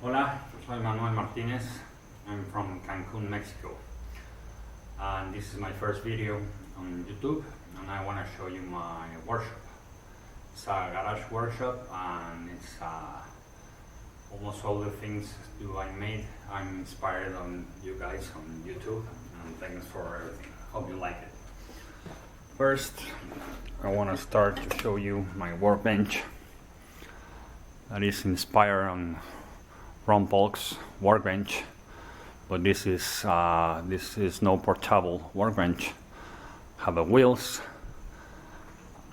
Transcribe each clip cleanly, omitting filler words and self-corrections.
Hola, soy Manuel Martinez. I'm from Cancun, Mexico. And this is my first video on YouTube, and I want to show you my workshop. It's a garage workshop, and it's almost all the things I made. I'm inspired on you guys on YouTube, and thanks for everything. Hope you like it. First, I want to start to show you my workbench that is inspired on Ron Polk's workbench, but this is no portable workbench. Have the wheels,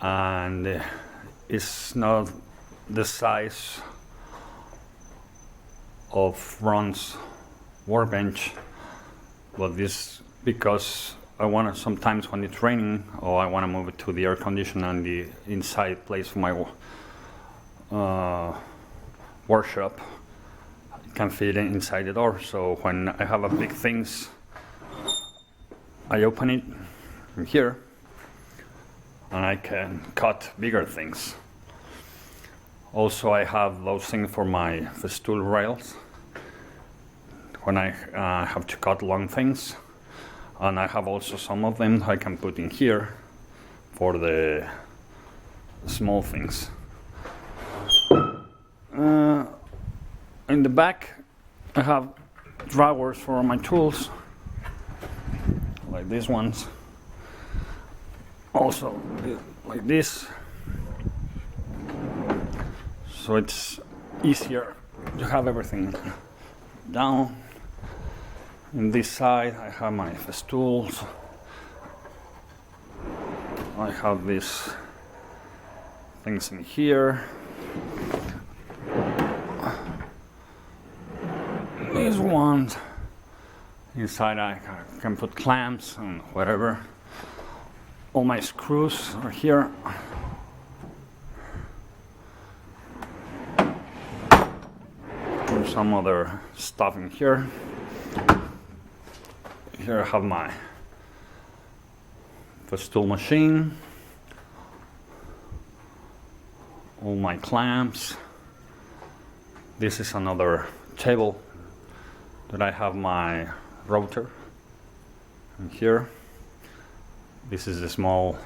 and it's not the size of Ron's workbench, but this because I want to sometimes when it's raining, or I want to move it to the air conditioner and the inside place for my workshop. It can fit inside the door, so when I have a big things, I open it from here and I can cut bigger things. Also, I have those things for my stool rails when I have to cut long things, and I have also some of them I can put in here for the small things. In the back I have drawers for my tools, like these ones, also like this, so it's easier to have everything down. In this side I have my stools. I have these things in here. These ones inside I can put clamps and whatever. All my screws are here. There's some other stuff in here. Here I have my stool machine, all my clamps. This is another table that I have my router in here. This is a small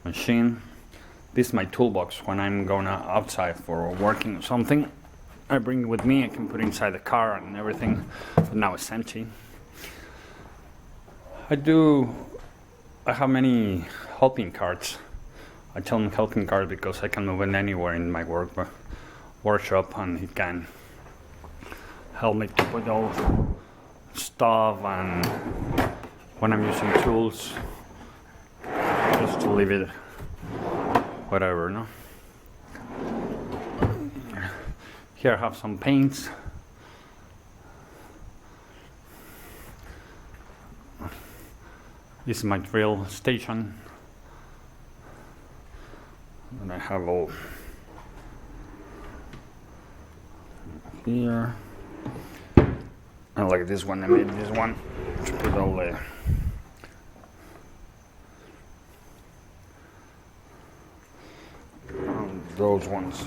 machine. This is my toolbox when I'm going outside for working or something. I bring it with me, I can put it inside the car and everything, but now it's empty. I have many helping carts. I tell them helping cart because I can move it anywhere in my workshop, and it can help me to put all stuff, and when I'm using tools, just to leave it whatever, no? Here I have some paints. This is my drill station, and I have all here. I like this one. I made this one to put all those ones.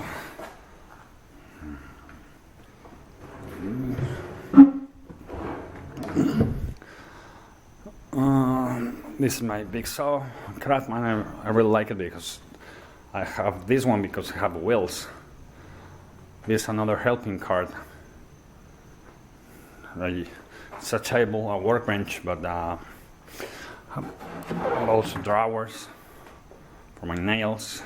This is my big saw, Craftsman. I really like it because I have this one because I have wheels. This is another helping cart. It's a table, a workbench, but also drawers for my nails.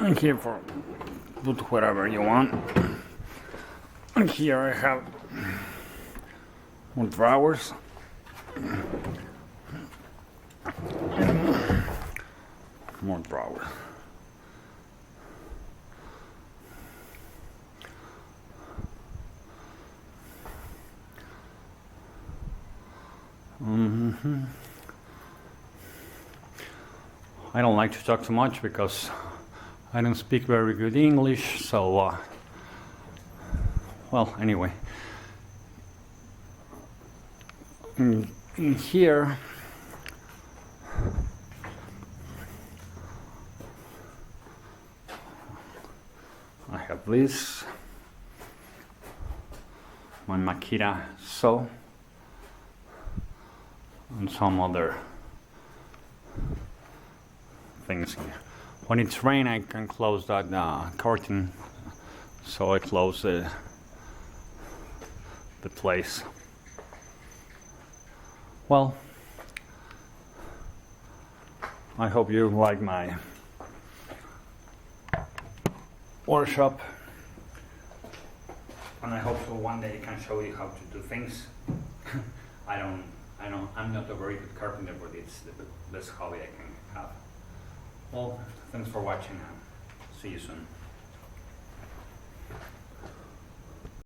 And here for put whatever you want. And here I have more drawers. More drawers. I don't like to talk too much because I don't speak very good English, so well, anyway. In here this, my Makita saw, and some other things here. When it's rain, I can close that curtain, so I close the place. Well, I hope you like my workshop, and I hope so one day I can show you how to do things. I'm not a very good carpenter, but it's the best hobby I can have. Well, thanks for watching, and see you soon.